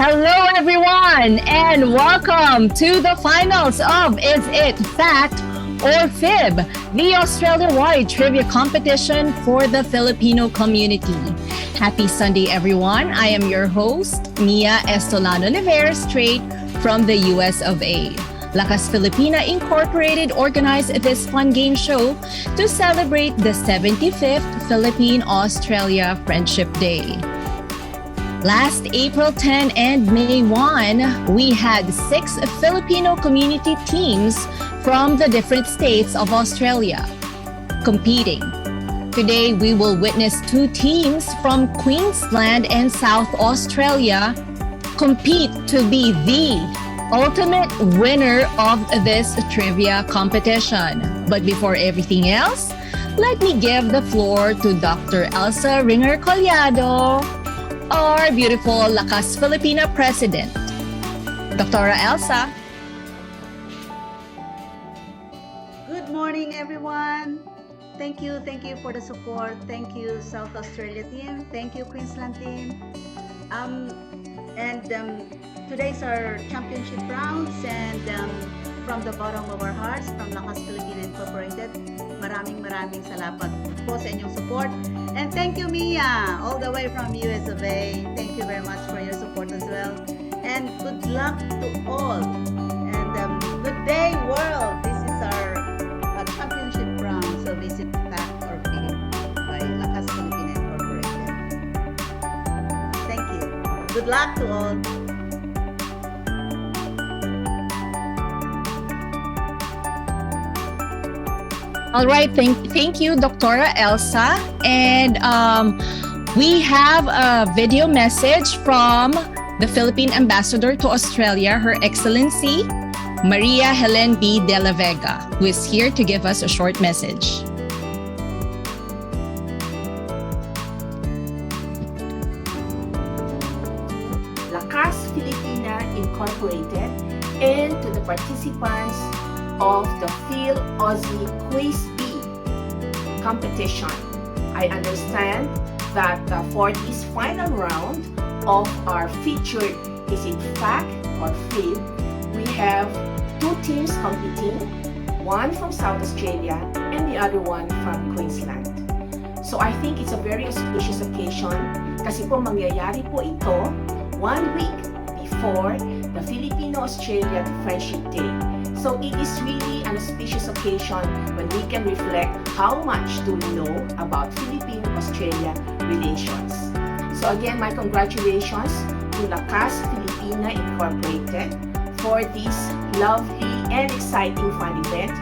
Hello everyone and welcome to the finals of Is It Fact or Fib, the Australia-wide trivia competition for the Filipino community. Happy Sunday everyone. I am your host, Mia Estolano Oliver, straight from the US of A. Lakas Filipina Incorporated organized this fun game show to celebrate the 75th Philippine Australia Friendship Day. Last April 10 and May 1, we had 6 Filipino community teams from the different states of Australia competing. Today, we will witness 2 teams from Queensland and South Australia compete to be the ultimate winner of this trivia competition. But before everything else, let me give the floor to Dr. Elsa Ringor Collado, our beautiful Lakas Filipina President. Dr. Elsa. Good morning, everyone. Thank you for the support. Thank you, South Australia team. Thank you, Queensland team. Today's our championship rounds, and from the bottom of our hearts, from Lakas Filipina Incorporated, maraming salamat po sa inyong support. And thank you, Mia, all the way from US of A. Thank you very much for your support as well. And good luck to all. And good day, world. This is our championship round. So visit Fact or Fib by Lakas Filipina Incorporated. Thank you. Good luck to all. All right, thank you, Dr. Elsa. And we have a video message from the Philippine Ambassador to Australia, Her Excellency Maria Helen B. De La Vega, who is here to give us a short message. Lakas Filipina Incorporated, and to the participants of the Phil-Aussie Quiz B competition. I understand that for this final round of our featured Is It Fact or Fib, we have 2 teams competing, one from South Australia and the other one from Queensland. So I think it's a very auspicious occasion kasi po mangyayari po ito 1 week before the Filipino-Australian Friendship Day. So it is really an auspicious occasion when we can reflect how much do we know about Philippine-Australia relations. So again, my congratulations to Lakas Filipina Incorporated for this lovely and exciting fun event.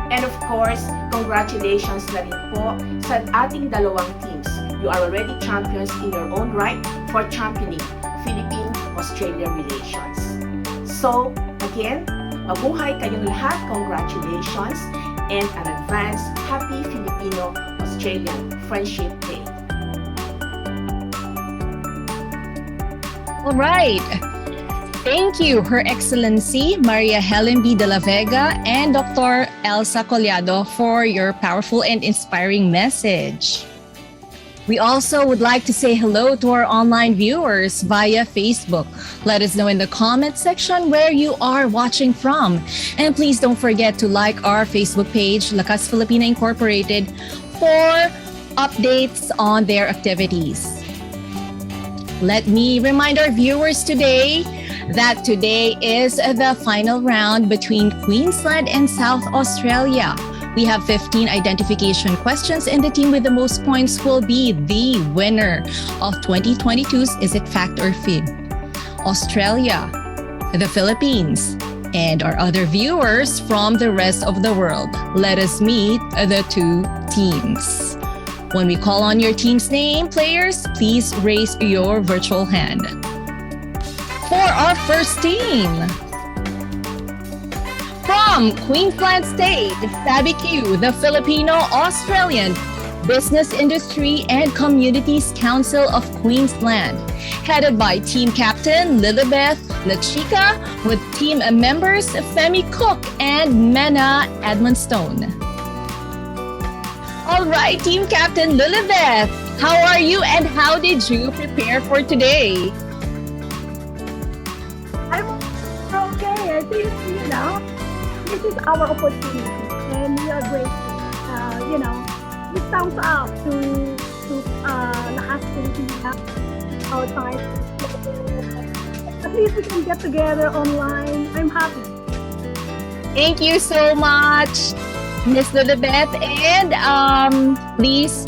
And of course, congratulations na rin po sa ating dalawang teams. You are already champions in your own right for championing Philippine-Australia relations. So again, mabuhay kayong lahat. Congratulations and an advance Happy Filipino-Australian Friendship Day. All right. Thank you, Her Excellency Maria Helen B. De La Vega and Dr. Elsa Collado for your powerful and inspiring message. We also would like to say hello to our online viewers via Facebook. Let us know in the comment section where you are watching from. And please don't forget to like our Facebook page, Lakas Filipina Incorporated, for updates on their activities. Let me remind our viewers today that today is the final round between Queensland and South Australia. We have 15 identification questions, and the team with the most points will be the winner of 2022's Is It Fact or Fib? Australia, the Philippines, and our other viewers from the rest of the world. Let us meet the 2 teams. When we call on your team's name, players, please raise your virtual hand. For our first team, from Queensland State, SABIQ, the Filipino Australian Business Industry and Communities Council of Queensland, headed by Team Captain Lilibeth Lachica, with team members Femi Cook and Mena Edmondstone. All right, Team Captain Lilibeth, how are you and how did you prepare for today? this is our opportunity, and we are grateful. Big thumbs up to Lakas Filipina, our time. At least we can get together online. I'm happy. Thank you so much, Miss Lilibeth. And please,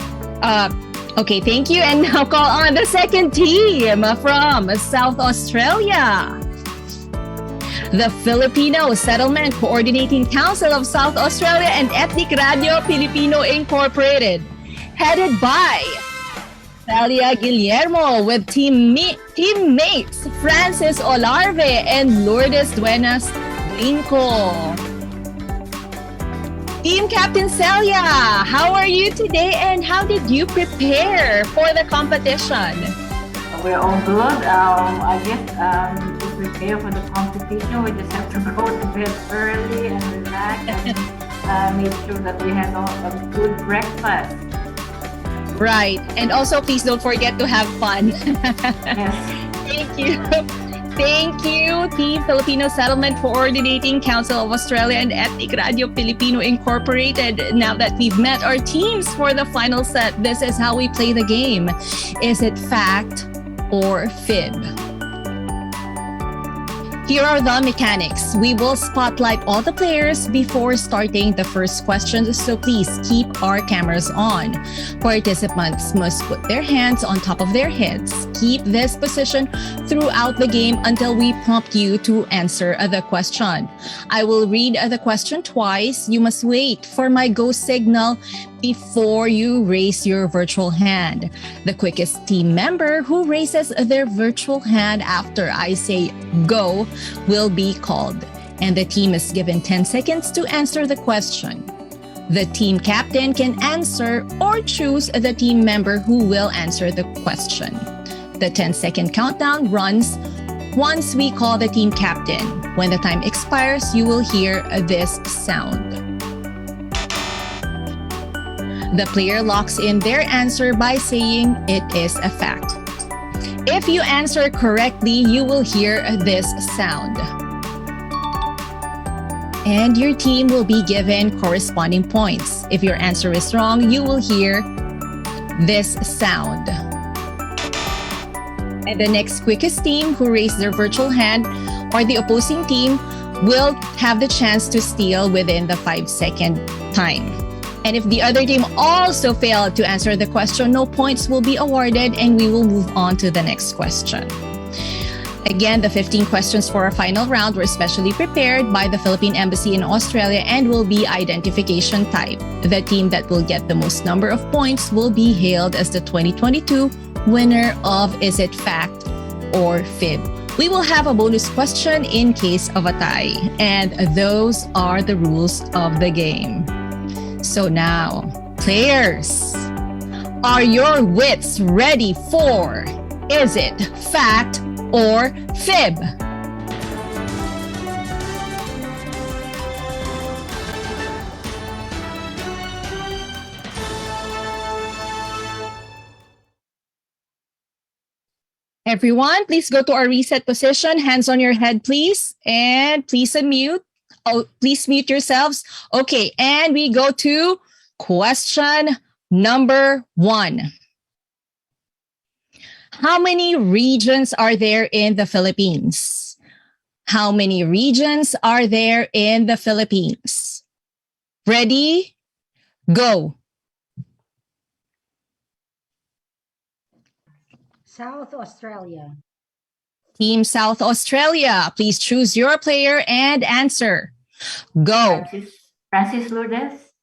okay, thank you. And now call on the second team from South Australia. The Filipino Settlement Coordinating Council of South Australia and Ethnic Radio Filipino Incorporated, headed by Celia Guillermo with teammates Francis Olarve and Lourdes Duenas Blinco. Team Captain Celia, how are you today and how did you prepare for the competition? We're all good. I guess to prepare for the competition, we just have to go to bed early and relax and make sure that we have a good breakfast. Right. And also, please don't forget to have fun. Yes. Thank you. Thank you, Team Filipino Settlement Coordinating Council of Australia and Ethnic Radio Filipino Incorporated. Now that we've met our teams for the final set, this is how we play the game. Is it fact or fib? Here are the mechanics. We will spotlight all the players before starting the first question, so please keep our cameras on. Participants must put their hands on top of their heads. Keep this position throughout the game until we prompt you to answer the question. I will read the question twice. You must wait for my go signal before you raise your virtual hand. The quickest team member who raises their virtual hand after I say go will be called, and the team is given 10 seconds to answer the question. The team captain can answer or choose the team member who will answer the question. The 10-second countdown runs once we call the team captain. When the time expires, you will hear this sound. The player locks in their answer by saying it is a fact. If you answer correctly, you will hear this sound. And your team will be given corresponding points. If your answer is wrong, you will hear this sound. And the next quickest team who raised their virtual hand or the opposing team will have the chance to steal within the 5-second time. And if the other team also failed to answer the question, no points will be awarded and we will move on to the next question. Again, the 15 questions for our final round were specially prepared by the Philippine Embassy in Australia and will be identification type. The team that will get the most number of points will be hailed as the 2022 winner of Is It Fact or Fib. We will have a bonus question in case of a tie, and those are the rules of the game. So now, players, are your wits ready for Is It Fact or Fib? Everyone, please go to our reset position. Hands on your head, please. And please unmute. Oh, please mute yourselves. Okay, and we go to question number 1. How many regions are there in the Philippines? How many regions are there in the Philippines? Ready? Go. South Australia. Team South Australia, please choose your player and answer. Go. Francis Lourdes.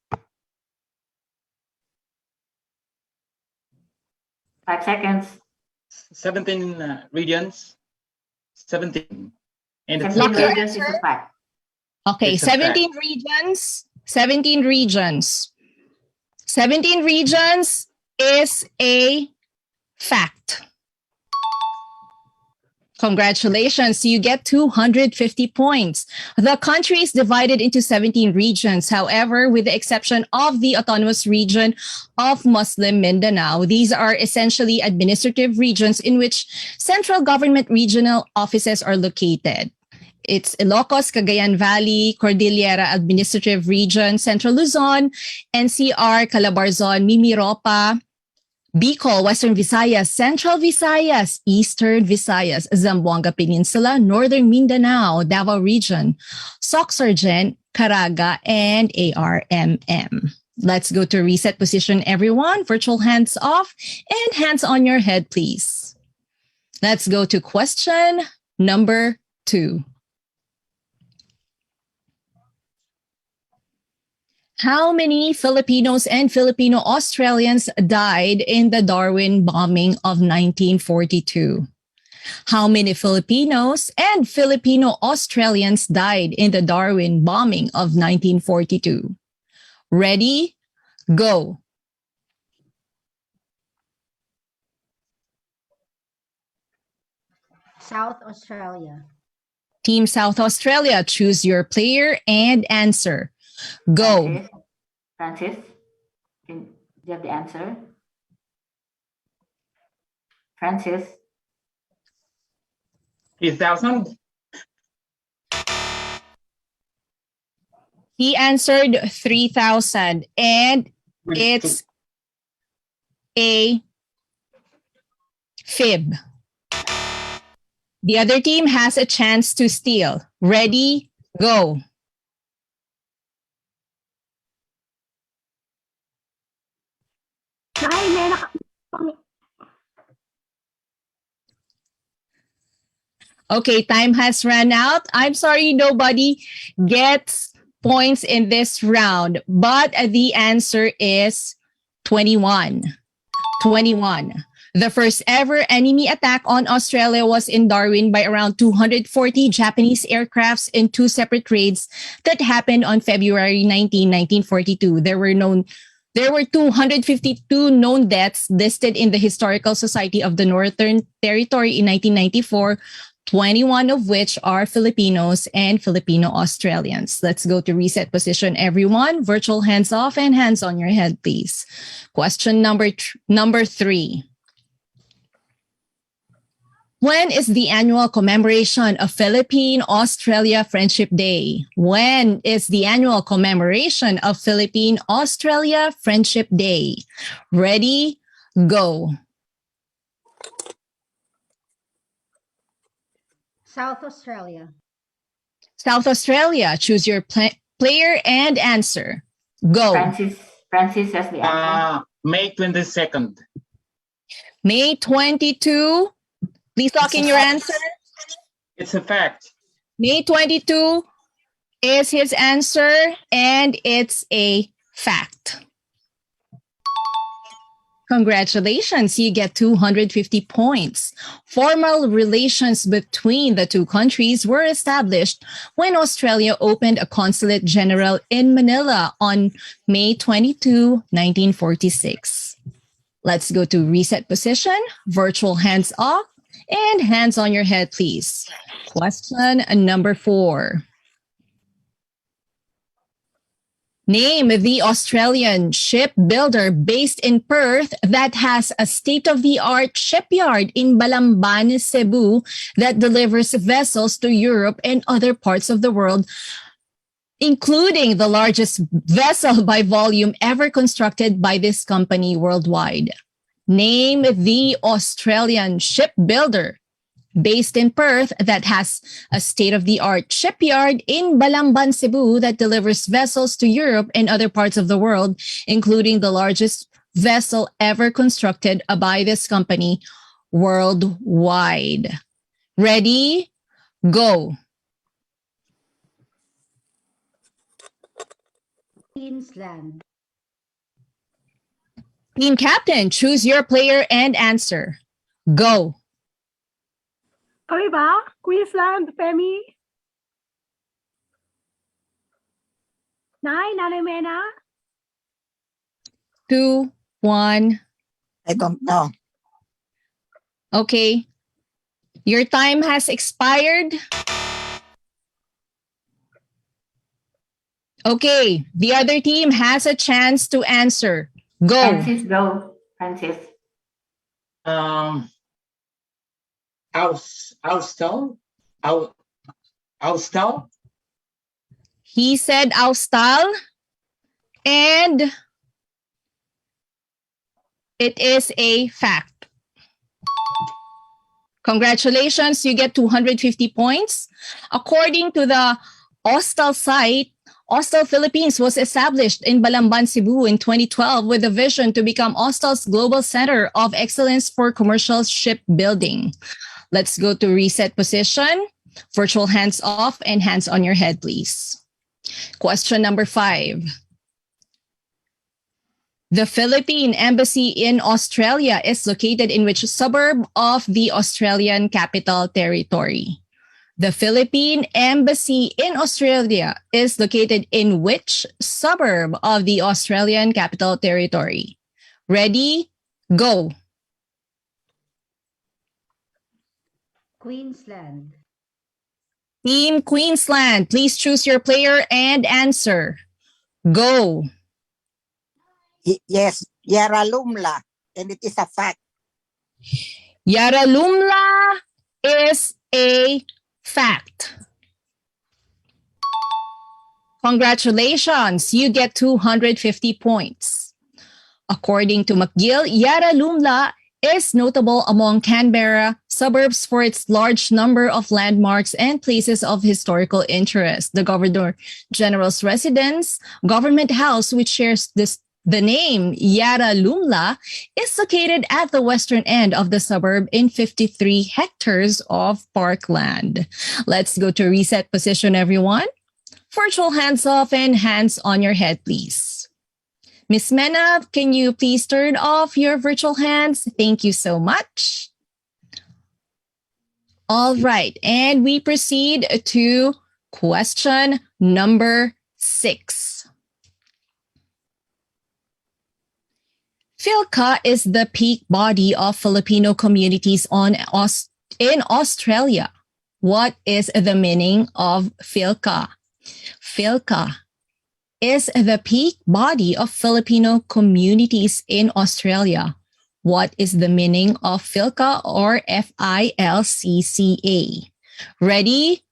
5 seconds. 17 regions. 17. And it's 17 regions is a fact. Okay, It's a 17 regions. 17 regions. 17 regions is a fact. Congratulations, you get 250 points. The country is divided into 17 regions. However, with the exception of the autonomous region of Muslim Mindanao, these are essentially administrative regions in which central government regional offices are located. It's Ilocos, Cagayan Valley, Cordillera Administrative Region, Central Luzon, NCR, Calabarzon, Mimiropa, Bicol, Western Visayas, Central Visayas, Eastern Visayas, Zamboanga Peninsula, Northern Mindanao, Davao Region, Soxargen, Caraga, and ARMM. Let's go to reset position, everyone. Virtual hands off and hands on your head, please. Let's go to question number 2. How many Filipinos and Filipino Australians died in the Darwin bombing of 1942? How many Filipinos and Filipino Australians died in the Darwin bombing of 1942? Ready? Go. South Australia. Team South Australia, choose your player and answer. Go. Francis, do you have the answer? Francis? 3,000. He answered 3,000 and it's a fib. The other team has a chance to steal. Ready? Go. Nay, may Okay, time has run out. I'm sorry, nobody gets points in this round, but the answer is 21. 21. The first ever enemy attack on Australia was in Darwin by around 240 Japanese aircrafts in 2 separate raids that happened on February 19, 1942. There were 252 known deaths listed in the Historical Society of the Northern Territory in 1994, 21 of which are Filipinos and Filipino Australians. Let's go to reset position, everyone. Virtual hands off and hands on your head, please. Question number 3. When is the annual commemoration of Philippine-Australia Friendship Day? When is the annual commemoration of Philippine-Australia Friendship Day? Ready? Go. South Australia. South Australia, choose your player and answer. Go. Francis has the answer. May 22nd. May 22. Please lock in your answer. It's a fact. May 22 is his answer, and it's a fact. Congratulations, you get 250 points. Formal relations between the two countries were established when Australia opened a consulate general in Manila on May 22, 1946. Let's go to reset position, virtual hands off, and hands on your head, please. Question number 4. Name the Australian shipbuilder based in Perth that has a state-of-the-art shipyard in Balamban, Cebu that delivers vessels to Europe and other parts of the world, including the largest vessel by volume ever constructed by this company worldwide. Name the Australian shipbuilder based in Perth that has a state-of-the-art shipyard in Balamban, Cebu that delivers vessels to Europe and other parts of the world, including the largest vessel ever constructed by this company worldwide. Ready? Go. Queensland. Team captain, choose your player and answer. Go. Okay ba? Queensland, Femi? Nanay Mena? 2, 1. I don't know. Okay. Your time has expired. Okay. The other team has a chance to answer. Go. Francis, go. Francis. Austal? Austral? He said Austral, and it is a fact. Congratulations, you get 250 points. According to the Austral site, Austral Philippines was established in Balamban, Cebu in 2012 with a vision to become Austral's global center of excellence for commercial shipbuilding. Let's go to reset position, virtual hands off, and hands on your head, please. Question number 5. The Philippine Embassy in Australia is located in which suburb of the Australian Capital Territory? The Philippine Embassy in Australia is located in which suburb of the Australian Capital Territory? Ready? Go. Queensland. Team Queensland, please choose your player and answer. Go. Yes, Yarralumla, and it is a fact. Yarralumla is a fact. Congratulations, you get 250 points. According to McGill, Yarralumla is notable among Canberra suburbs for its large number of landmarks and places of historical interest. The Governor General's residence, Government House, which shares the name Yarralumla, is located at the western end of the suburb in 53 hectares of parkland. Let's go to reset position, everyone. Virtual hands off and hands on your head, please. Miss Mena, can you please turn off your virtual hands? Thank you so much. All right, and we proceed to question number 6. FILCCA is the peak body of Filipino communities in Australia. What is the meaning of FILCCA? FILCCA is the peak body of Filipino communities in Australia. What is the meaning of FILCCA or FILCCA? Ready?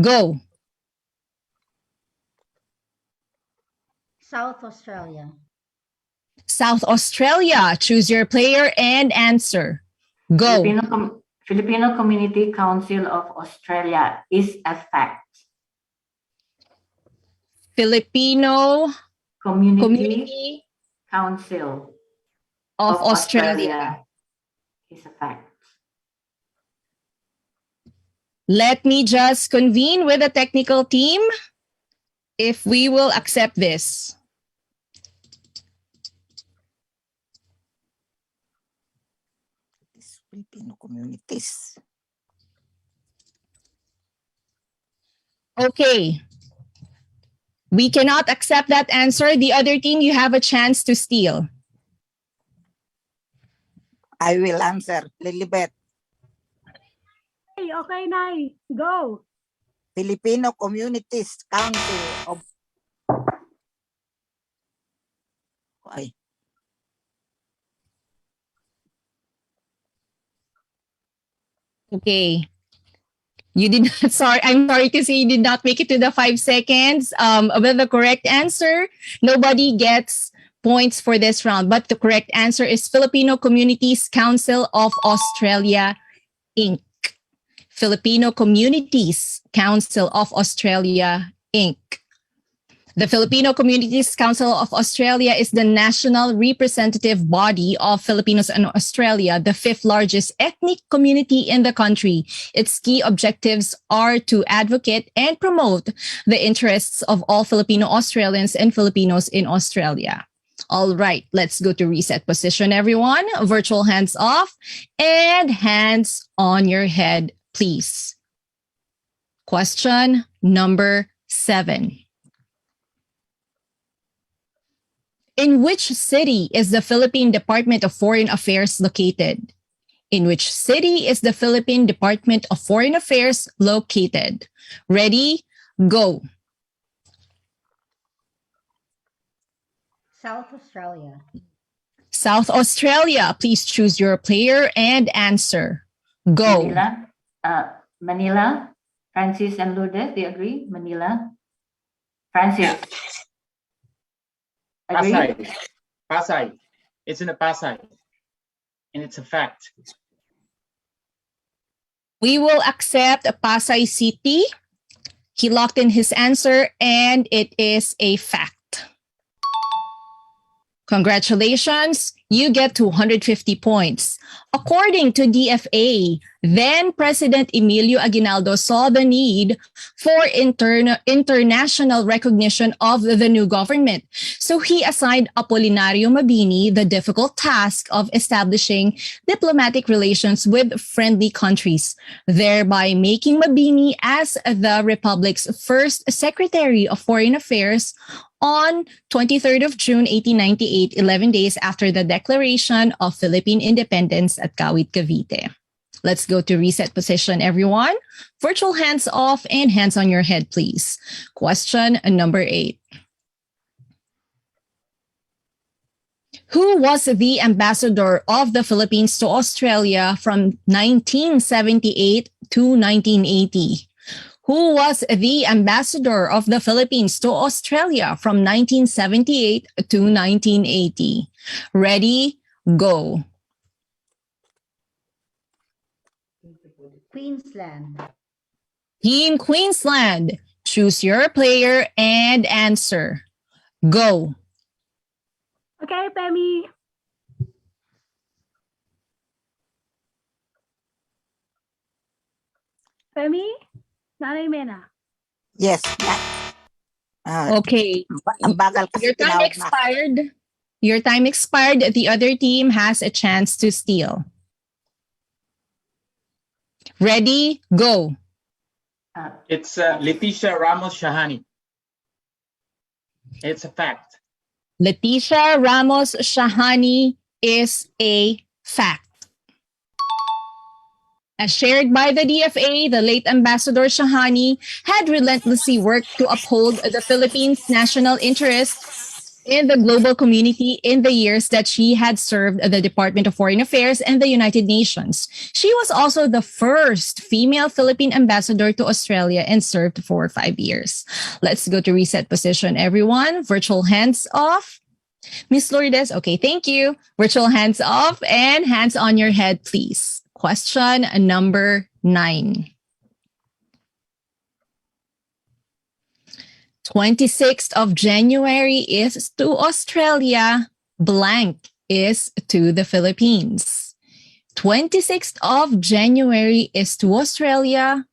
Go. South Australia. South Australia. Choose your player and answer. Go. Filipino Community Council of Australia is a fact. Filipino Community Council of Australia is a fact. Let me just convene with the technical team if we will accept this. Filipino communities. Okay. We cannot accept that answer. The other team, you have a chance to steal. I will answer. Lilibet. Hey, okay, Nay. Go. Filipino Communities Council of... Ay. Okay. You did not, sorry, I'm sorry to say you did not make it to the 5 seconds. With the correct answer, nobody gets points for this round, but the correct answer is Filipino Communities Council of Australia, Inc. Filipino Communities Council of Australia, Inc. The Filipino Communities Council of Australia is the national representative body of Filipinos and Australia, the 5th largest ethnic community in the country. Its key objectives are to advocate and promote the interests of all Filipino Australians and Filipinos in Australia. All right, let's go to reset position, everyone. Virtual hands off and hands on your head, please. Question number 7. In which city is the Philippine Department of Foreign Affairs located? In which city is the Philippine Department of Foreign Affairs located? Ready? Go. South Australia. South Australia. Please choose your player and answer. Go. Manila, Francis and Lourdes, do you agree? Manila? Francis? Agree? Pasay. Pasay. It's in the Pasay. And it's a fact. We will accept Pasay City. He locked in his answer and it is a fact. Congratulations, you get 250 points. According to DFA, then President Emilio Aguinaldo saw the need for international recognition of the new government. So he assigned Apolinario Mabini the difficult task of establishing diplomatic relations with friendly countries, thereby making Mabini as the Republic's first Secretary of Foreign Affairs on 23rd of June 1898, 11 days after the declaration of Philippine independence at Kawit, Cavite. Let's go to reset position, everyone. Virtual hands off and hands on your head, please. Question number 8. Who was the ambassador of the Philippines to Australia from 1978 to 1980? Who was the ambassador of the Philippines to Australia from 1978 to 1980? Ready, go. Queensland. Team Queensland, choose your player and answer. Go. Okay, Femi. Femi? Nanay Mena. Yes. Okay. Ang bagal kasi Your time tinawag na. expired. Your time expired. The other team has a chance to steal. Ready, go. It's Leticia Ramos Shahani. It's a fact. Leticia Ramos Shahani is a fact. As shared by the DFA, the late Ambassador Shahani had relentlessly worked to uphold the Philippines' national interest in the global community in the years that she had served the Department of Foreign Affairs and the United Nations. She was also the first female Philippine ambassador to Australia and served for 5 years. Let's go to reset position, everyone. Virtual hands off. Miss Lourdes, okay, thank you. Virtual hands off and hands on your head, please. Question number 9. 26th of January is to Australia, blank is to the Philippines. 26th of January is to Australia,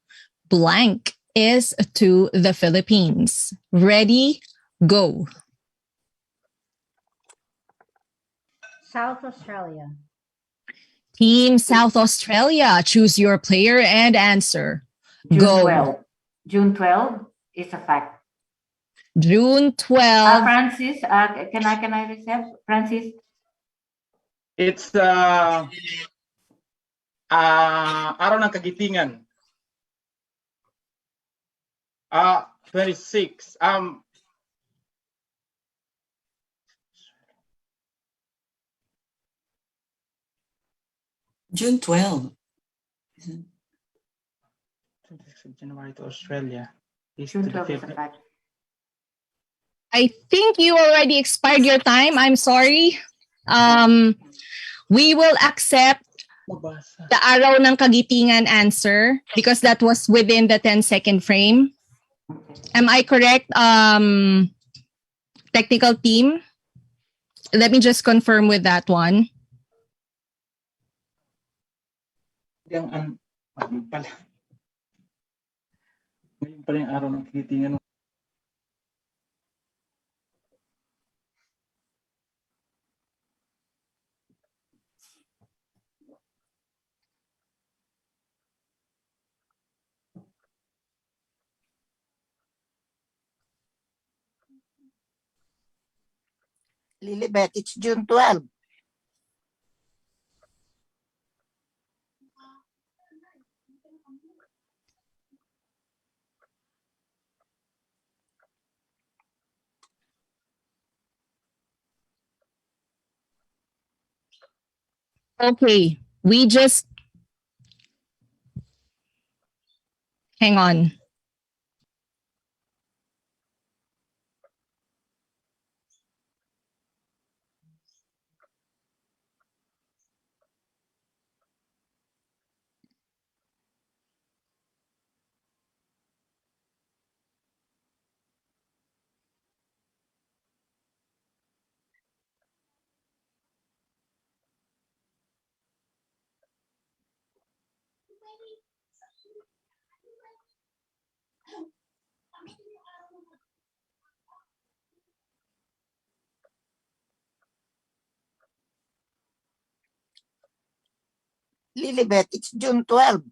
blank is to the Philippines. Ready, go. South Australia. Team South Australia, choose your player and answer. June Go. 12. June 12 is a fact. June 12. Francis, can I receive? Francis? It's araw ng kagitingan. 26. June 12. 26th of January to Australia. June 12 is a fact. I think you already expired your time. I'm sorry. We will accept the araw ng kagitingan answer because that was within the 10-second frame. Am I correct, technical team? Let me just confirm with that one. Yung pala. Ngayon pala yung araw ng kagitingan. Lilibet, it's June 12. Okay, we just Hang on. Lilibet, it's June 12.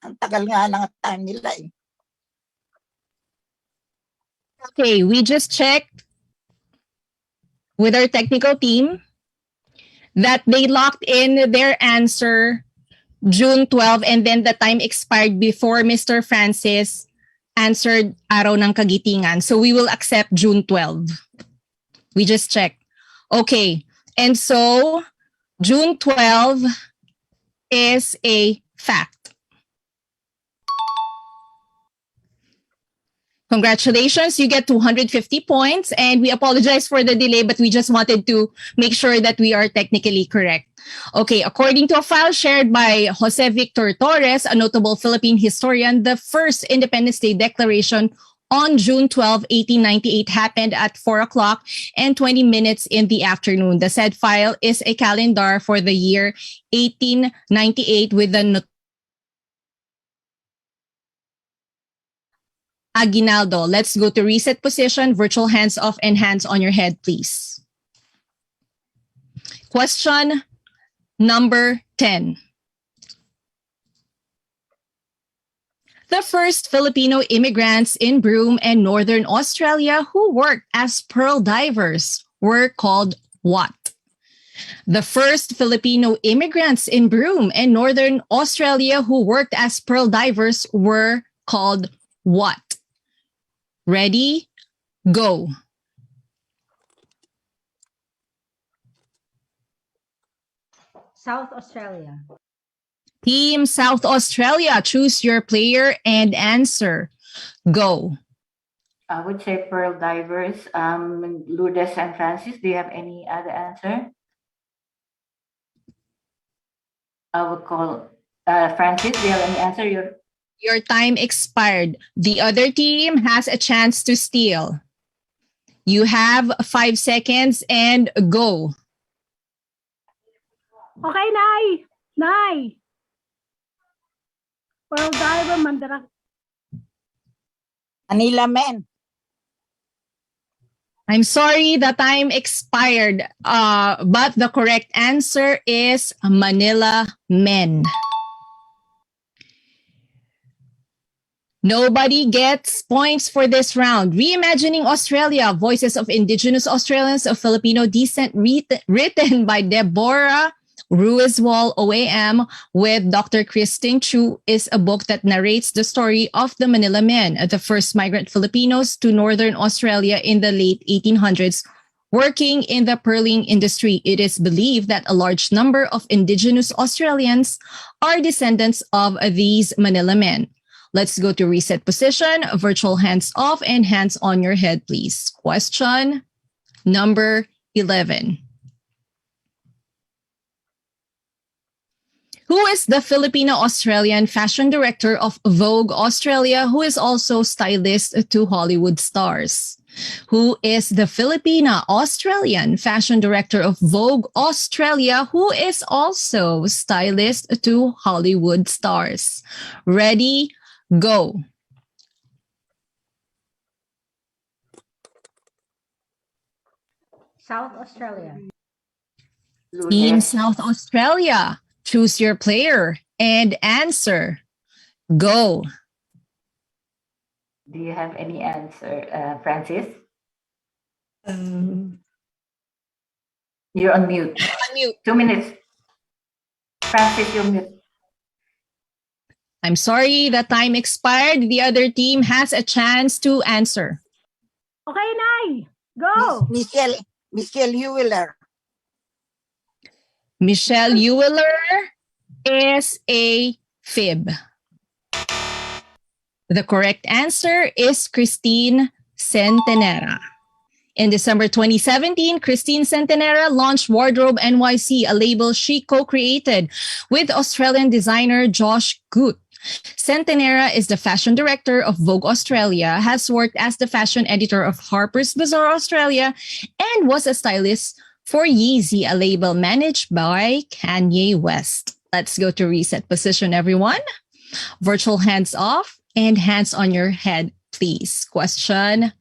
Ang tagal nga ng time nila eh. Okay, we just checked with our technical team that they locked in their answer June 12 and then the time expired before Mr. Francis answered araw ng kagitingan. So we will accept June 12. We just checked. Okay, and so June 12 is a fact. Congratulations, you get 250 points, and we apologize for the delay, but we just wanted to make sure that we are technically correct. Okay, according to a file shared by Jose Victor Torres, a notable Philippine historian, the first Independence Day Declaration on June 12, 1898 happened at 4 o'clock and 20 minutes in the afternoon. The said file is a calendar for the year 1898 with the Aguinaldo. Let's go to reset position, virtual hands off and hands on your head, please. Question number 10. The first Filipino immigrants in Broome and Northern Australia who worked as pearl divers were called what? The first Filipino immigrants in Broome and Northern Australia who worked as pearl divers were called what? Ready? Go. South Australia. Team South Australia, choose your player and answer. Go. I would say pearl divers. Lourdes and Francis, do you have any other answer? I would call Francis. Do you have any answer? Your time expired. The other team has a chance to steal. You have 5 seconds and go. Okay, Nay. Nay. Pearl diver, Mandarak. Manila men. I'm sorry, the time expired. But the correct answer is Manila men. Nobody gets points for this round. Reimagining Australia, Voices of Indigenous Australians of Filipino Descent, written by Deborah Ruizwal OAM with Dr. Christine Chu, is a book that narrates the story of the Manila Men, the first migrant Filipinos to Northern Australia in the late 1800s, working in the pearling industry. It is believed that a large number of Indigenous Australians are descendants of these Manila Men. Let's go to reset position, virtual hands off and hands on your head, please. Question number 11. Who is the Filipino Australian fashion director of Vogue Australia, who is also stylist to Hollywood stars? Who is the Filipina Australian fashion director of Vogue Australia, who is also stylist to Hollywood stars? Ready? Go. South Australia. Team South Australia, choose your player and answer. Go. Do you have any answer, Francis? You're on mute. Unmute. 2 minutes. Francis, you're mute. I'm sorry, the time expired. The other team has a chance to answer. Okay, Nay. Go. Michelle Hewler. Michelle Euler is a fib. The correct answer is Christine Centenera. In December 2017, Christine Centenera launched Wardrobe NYC, a label she co-created with Australian designer Josh Gut. Centenera is the fashion director of Vogue Australia, has worked as the fashion editor of Harper's Bazaar Australia, and was a stylist for Yeezy, a label managed by Kanye West. Let's go to reset position, everyone. Virtual hands off and hands on your head, please. Question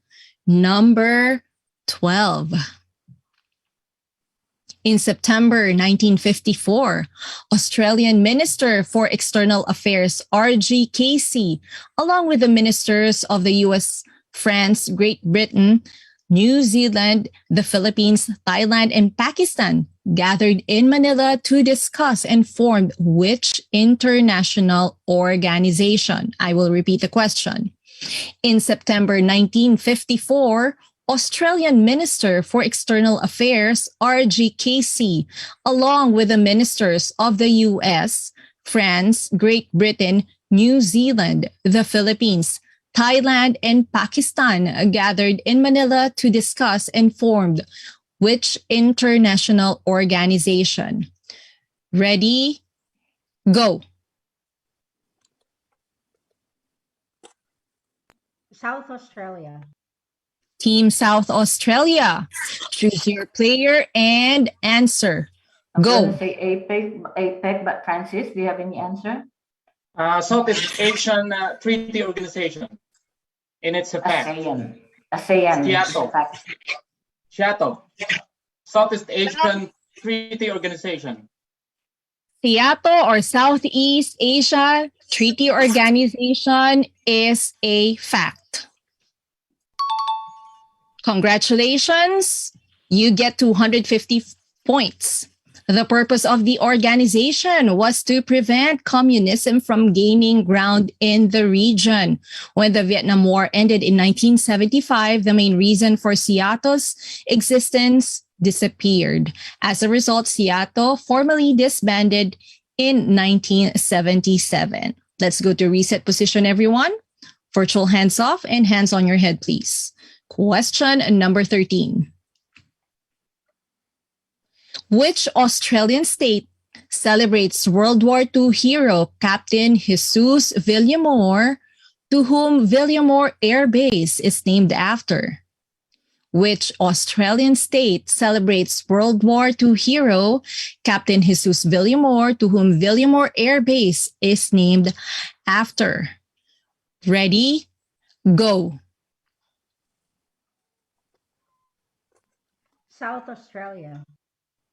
number 12. In September 1954, Australian Minister for External Affairs R.G. Casey, along with the ministers of the U.S., France, Great Britain, New Zealand, the Philippines, Thailand, and Pakistan, gathered in Manila to discuss and formed which international organization? I will repeat the question. In September 1954, Australian Minister for External Affairs R.G. Casey, along with the ministers of the U.S., France, Great Britain, New Zealand, the Philippines, Thailand, and Pakistan, gathered in Manila to discuss and formed which international organization? Ready? Go. South Australia. Team South Australia. Choose your player and answer. I'm Go. going to say APEC, but Francis, do you have any answer? Southeast Asian Treaty Organization. And it's a fact. ASEAN. Seattle. Seattle. Southeast Asian Treaty Organization. Seattle or Southeast Asia Treaty Organization is a fact. Congratulations. You get 250 points. The purpose of the organization was to prevent communism from gaining ground in the region. When the Vietnam War ended in 1975, the main reason for Seattle's existence disappeared. As a result, Seattle formally disbanded in 1977. Let's go to reset position, everyone. Virtual hands off and hands on your head, please. Question number 13. Which Australian state celebrates World War II hero Captain Jesus Villamor, to whom Villamor Air Base is named after? Which Australian state celebrates World War II hero Captain Jesus Villamor, to whom Villamor Air Base is named after? Ready? Go. South Australia.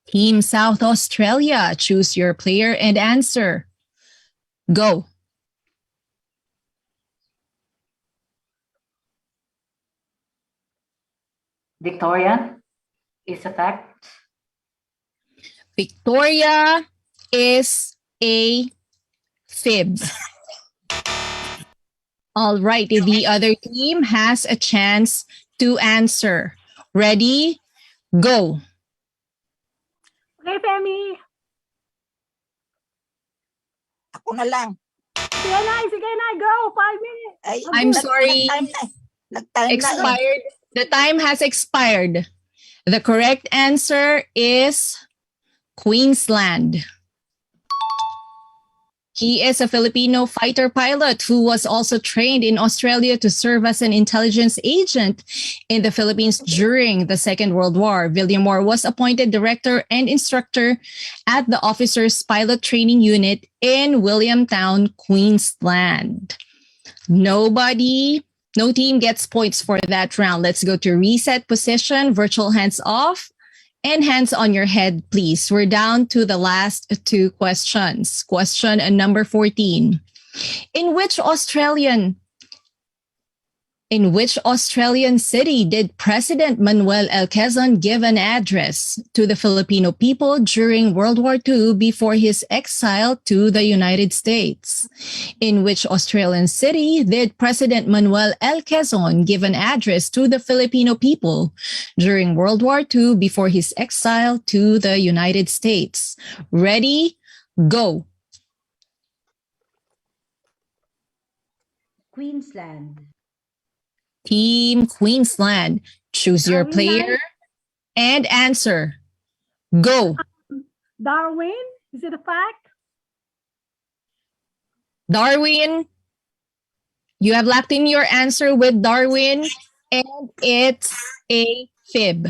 Team South Australia, choose your player and answer. Go. Victoria is a fact. Victoria is a fib. All right, the other team has a chance to answer. Ready? Go. Okay, Femi. Ako na lang. Sige, Nay. Go. 5 minutes. Ay, I'm sorry. Nag-time na. Expired. The time has expired. The correct answer is Queensland. He is a Filipino fighter pilot who was also trained in Australia to serve as an intelligence agent in the Philippines during the Second World War. Villamor was appointed director and instructor at the Officers Pilot Training Unit in Williamtown, Queensland. No team gets points for that round. Let's go to reset position, virtual hands off. And hands on your head, please. We're down to the last two questions. Question number 14. In which Australian In which Australian city did President Manuel L. Quezon give an address to the Filipino people during World War II before his exile to the United States? In which Australian city did President Manuel L. Quezon give an address to the Filipino people during World War II before his exile to the United States? Ready, go. Queensland. Team Queensland, choose your player and answer. Go. Darwin, is it a fact? Darwin, you have locked in your answer with Darwin, and it's a fib.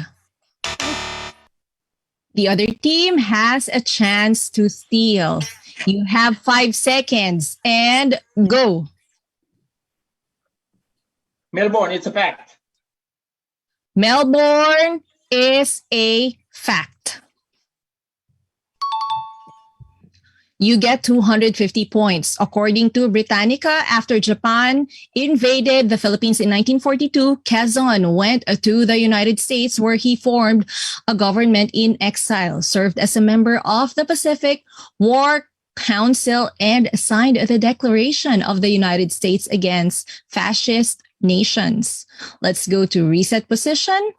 The other team has a chance to steal. You have 5 seconds and go. Melbourne, it's a fact. Melbourne is a fact. You get 250 points. According to Britannica, after Japan invaded the Philippines in 1942, Quezon went to the United States where he formed a government in exile, served as a member of the Pacific War Council, and signed the Declaration of the United States against fascist nations. Let's go to reset position,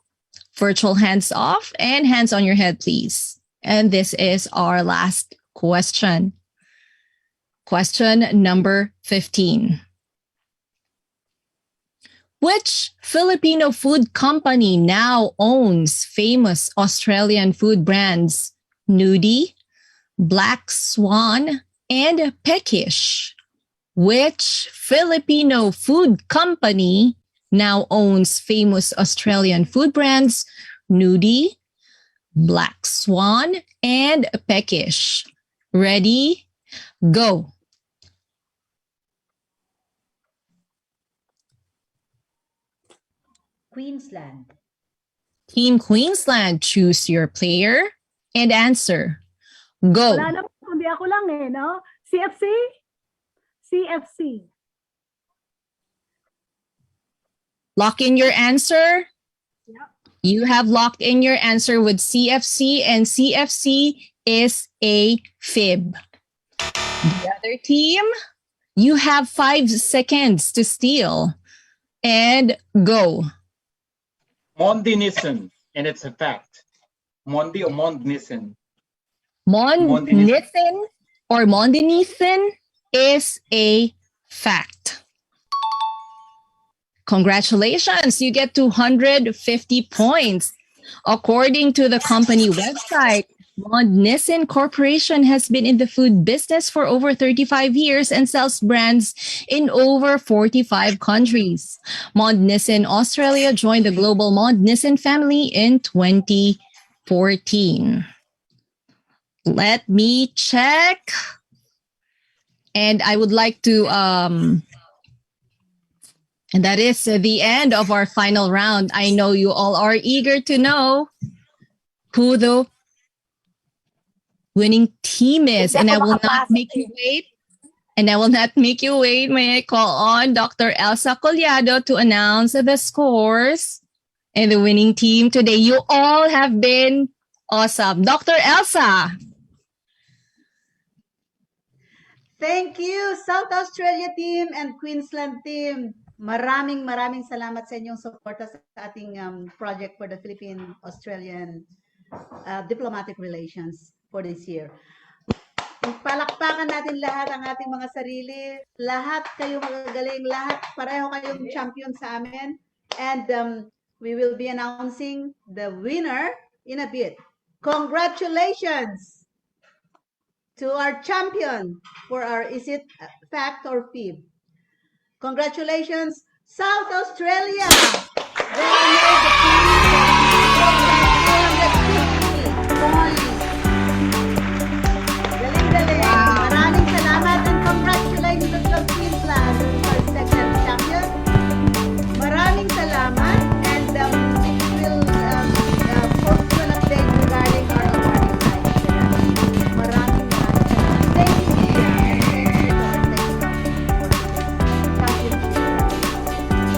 virtual hands off, and hands on your head, please. And this is our last question. Question number 15. Which Filipino food company now owns famous Australian food brands Nudie, Black Swan, and Peckish? Which Filipino food company now owns famous Australian food brands Nudie, Black Swan, and Peckish? Ready, go. Queensland. Team Queensland, choose your player and answer. Go. Wala na po, kundi ako lang eh, no? CFC? CFC. Lock in your answer. Yep. You have locked in your answer with CFC, and CFC is a fib. The other team, you have 5 seconds to steal and go. Mondi Nissen, and it's a fact. Mondi or Mond Nissen? Nissen or Mondi Nissen is a fact. Congratulations, you get 250 points. According to the company website, Mond Nissen Corporation has been in the food business for over 35 years and sells brands in over 45 countries. Mond Nissen Australia joined the global Mond Nissen family in 2014. Let me check. And I would like to, and that is the end of our final round. I know you all are eager to know who the winning team is, and I will not make you wait. May I call on Dr. Elsa Collado to announce the scores and the winning team today. You all have been awesome. Dr. Elsa. Thank you, South Australia team and Queensland team. Maraming salamat sa inyong suporta sa ating project for the Philippine Australian diplomatic relations for this year. Palakpakan natin lahat ang ating mga sarili. Lahat kayo magagaling. Lahat pareho kayong champion sa amin. And we will be announcing the winner in a bit. Congratulations to our champion for our Is It Fact or Fib? Congratulations, South Australia! They are now the team that 250 points. Galing-galing. Maraming salamat and congratulations to Queensland for second champion. Maraming salamat and we will post you an update regarding our awarding site. Maraming salamat. Thank you.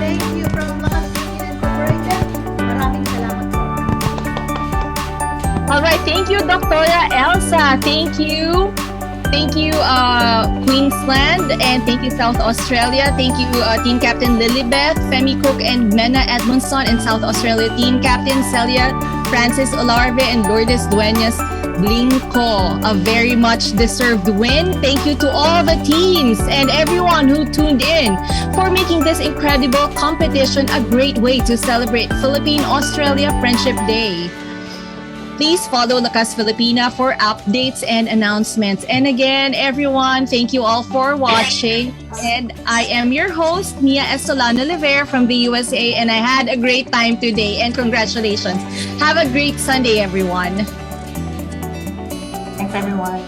Thank you. Sarah, Elsa, thank you. Thank you, Queensland, and thank you, South Australia. Thank you, Team Captain Lilibeth, Femi Cook, and Mena Edmondson, and South Australia Team Captain Celia, Francis Olarve, and Lourdes Duenas Blinco. A very much deserved win. Thank you to all the teams and everyone who tuned in for making this incredible competition a great way to celebrate Philippine Australia Friendship Day. Please follow Lakas Filipina for updates and announcements. And again, everyone, thank you all for watching. And I am your host, Mia Estolano Oliver from the USA, and I had a great time today. And congratulations. Have a great Sunday, everyone. Thanks, everyone.